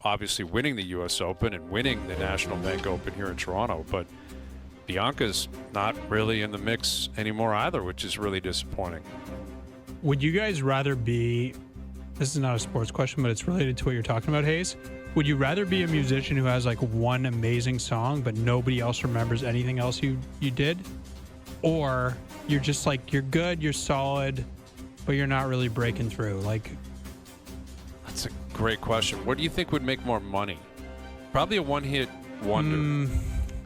obviously winning the U.S. Open and winning the National Bank Open here in Toronto, but Bianca's not really in the mix anymore either, which is really disappointing. Would you guys rather be, this is not a sports question, but it's related to what you're talking about, Hayes. Would you rather be a musician who has like one amazing song, but nobody else remembers anything else you did? Or you're just like, you're good, you're solid, but you're not really breaking through? Like, that's a great question. What do you think would make more money? Probably a one-hit wonder.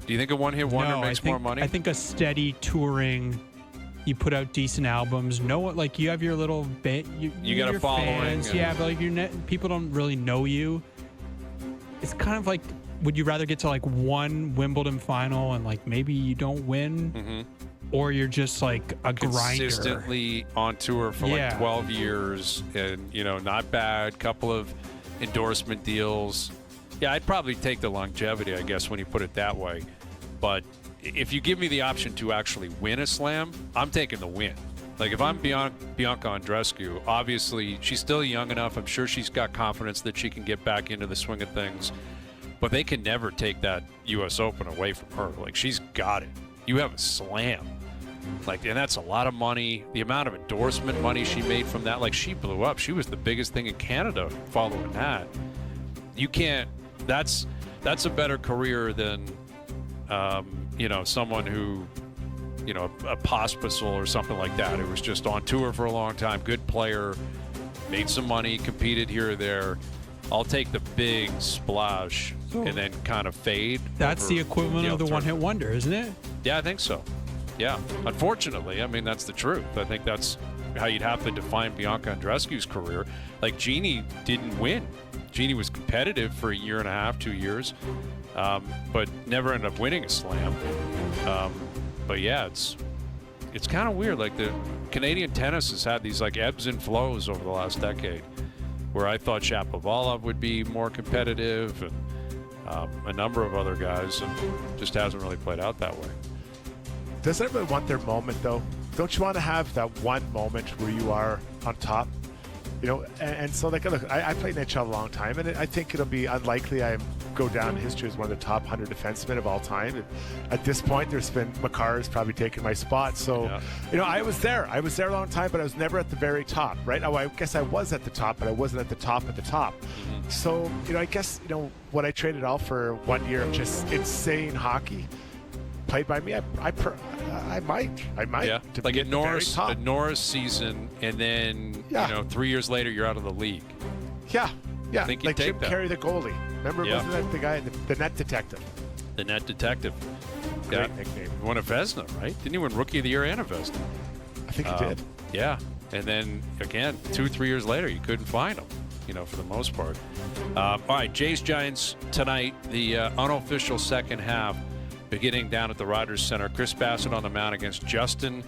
Do you think a one-hit wonder makes more money? I think a steady touring, you put out decent albums. No one, like, you have your little bit. You got a following. Yeah, but like people don't really know you. It's kind of like, would you rather get to like one Wimbledon final and like maybe you don't win, or you're just like a grinder, consistently on tour for like 12 years and not bad, couple of endorsement deals. Yeah, I'd probably take the longevity, I guess, when you put it that way. But if you give me the option to actually win a slam, I'm taking the win. Like, if I'm Bianca Andreescu, obviously she's still young enough. I'm sure she's got confidence that she can get back into the swing of things. But they can never take that U.S. Open away from her. Like, she's got it. You have a slam. Like, and that's a lot of money. The amount of endorsement money she made from that, like, she blew up. She was the biggest thing in Canada following that. You can't. That's a better career than someone who, a Pospisil or something like that. It was just on tour for a long time, good player, made some money, competed here or there. I'll take the big splash and then kind of fade. That's the equivalent of the one-hit wonder, isn't it? Yeah, I think so. Yeah. Unfortunately, I mean, that's the truth. I think that's how you'd have to define Bianca Andreescu's career. Like, Jeannie didn't win. Jeannie was competitive for a year and a half, 2 years, but never ended up winning a slam. But yeah, it's kind of weird. Like, the Canadian tennis has had these like ebbs and flows over the last decade, where I thought Shapovalov would be more competitive, and a number of other guys, and just hasn't really played out that way. Does everybody want their moment, though? Don't you want to have that one moment where you are on top? And so, like, look, I played NHL a long time, and I think it'll be unlikely I go down in history as one of the top 100 defensemen of all time. And at this point, Makar's probably taken my spot. So, I was there. I was there a long time, but I was never at the very top, right? Oh, I guess I was at the top, but I wasn't at the top at the top. So, I guess, what I traded all for 1 year of just insane hockey played by me, I might. Yeah, like at Norris season, and then 3 years later you're out of the league. Yeah. I think like Jim Carrey, the goalie. Remember, wasn't that the guy, the net detective? The net detective. Great nickname. He won a Vezina, right? Didn't he win Rookie of the Year and a Vezina? I think he did. Yeah, and then again, 2-3 years later, you couldn't find him. For the most part. All right, Jays Giants tonight. The unofficial second half, beginning down at the Rogers Center. Chris Bassett on the mound against Justin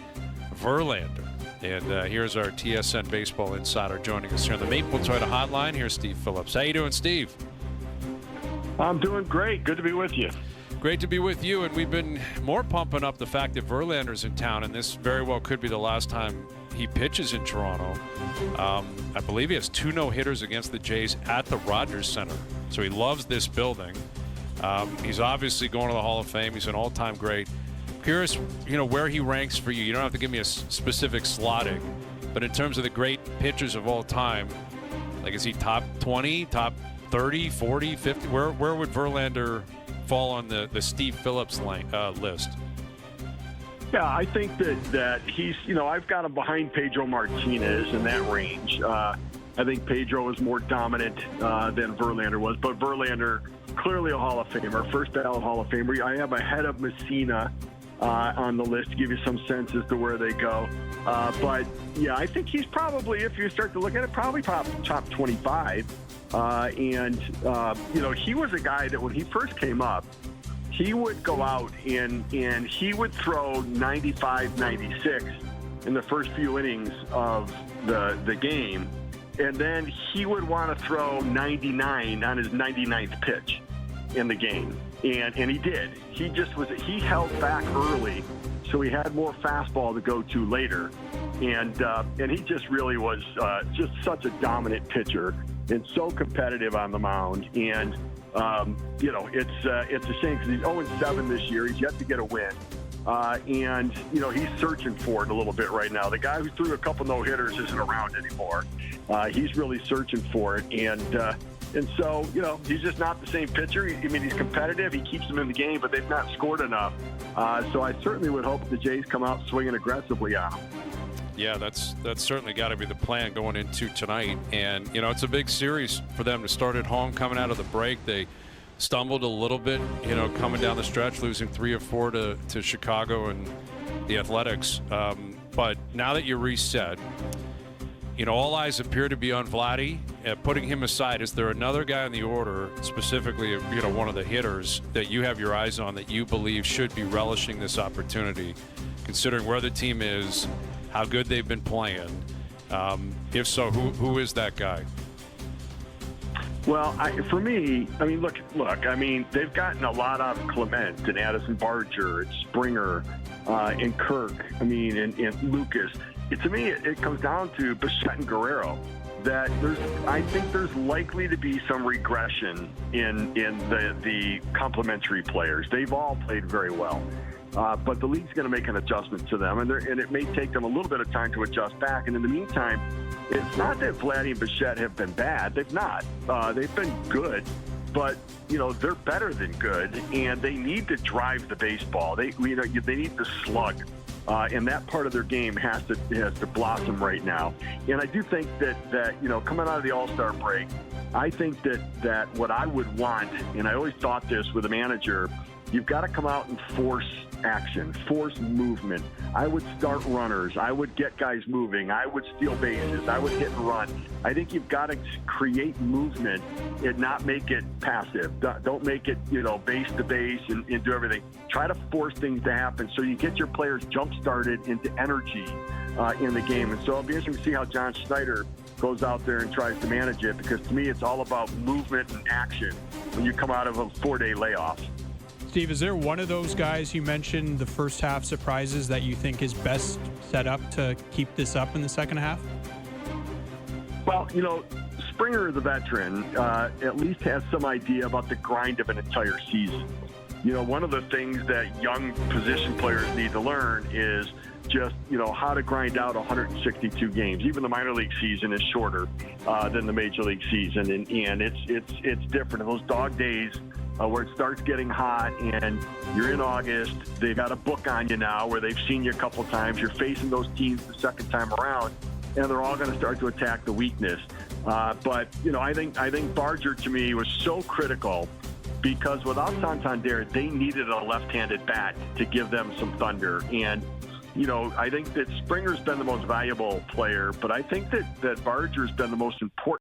Verlander. And here's our TSN Baseball Insider joining us here on the Maple Toyota Hotline. Here's Steve Phillips. How you doing, Steve? I'm doing great. Good to be with you. Great to be with you. And we've been more pumping up the fact that Verlander's in town, and this very well could be the last time he pitches in Toronto. I believe he has 2 no-hitters against the Jays at the Rogers Center. So he loves this building. He's obviously going to the Hall of Fame. He's an all-time great. Curious, where he ranks for you. You don't have to give me a specific slotting, but in terms of the great pitchers of all time, like, is he top 20, top 30, 40, 50? Where would Verlander fall on the Steve Phillips list? Yeah, I think that he's, I've got him behind Pedro Martinez in that range. I think Pedro is more dominant than Verlander was, but Verlander, clearly a Hall of Famer, first ballot Hall of Famer. I have ahead of Messina on the list to give you some sense as to where they go. But, yeah, I think he's probably, if you start to look at it, probably top 25. He was a guy that when he first came up, he would go out and he would throw 95, 96 in the first few innings of the game. And then he would want to throw 99 on his 99th pitch in the game. And he did. He held back early, so he had more fastball to go to later. And he just really was just such a dominant pitcher. and so competitive on the mound. And it's a shame because he's 0-7 this year. He's yet to get a win. And he's searching for it a little bit right now. The guy who threw a couple no-hitters isn't around anymore. He's really searching for it. And so, he's just not the same pitcher. He's competitive. He keeps them in the game, but they've not scored enough. So I certainly would hope the Jays come out swinging aggressively on him. Yeah, that's certainly got to be the plan going into tonight. And, it's a big series for them to start at home coming out of the break. They stumbled a little bit, coming down the stretch, losing 3 of 4 to Chicago and the Athletics. But now that you're reset, all eyes appear to be on Vladdy. Putting him aside, is there another guy in the order, specifically, one of the hitters that you have your eyes on that you believe should be relishing this opportunity, considering where the team is, how good they've been playing? If so, who is that guy? Well, for me, look. They've gotten a lot out of Clement and Addison Barger and Springer and Kirk. And Lucas. To me, it comes down to Bichette and Guerrero. That I think there's likely to be some regression in the complementary players. They've all played very well. But the league's going to make an adjustment to them, and it may take them a little bit of time to adjust back. And in the meantime, it's not that Vladdy and Bichette have been bad. They've not. They've been good, but they're better than good, and they need to drive the baseball. They need to slug, and that part of their game has to blossom right now. And I do think that coming out of the All-Star break, I think that what I would want, and I always thought this with a manager, you've got to come out and force action, force movement. I would start runners. I would get guys moving. I would steal bases. I would hit and run. I think you've got to create movement and not make it passive. Don't make it, base to base and do everything. Try to force things to happen so you get your players jump-started into energy in the game. And so it'll be interesting to see how John Schneider goes out there and tries to manage it, because to me it's all about movement and action when you come out of a 4-day layoff. Steve, is there one of those guys you mentioned, the first half surprises, that you think is best set up to keep this up in the second half? Well, Springer, the veteran, at least has some idea about the grind of an entire season. One of the things that young position players need to learn is just, how to grind out 162 games. Even the minor league season is shorter than the major league season, and it's different. And those dog days where it starts getting hot and you're in August, they've got a book on you now where they've seen you a couple times. You're facing those teams the second time around, and they're all going to start to attack the weakness. But I think Barger, to me, was so critical, because without Santander, they needed a left-handed bat to give them some thunder. And I think that Springer's been the most valuable player, but I think that Barger's been the most important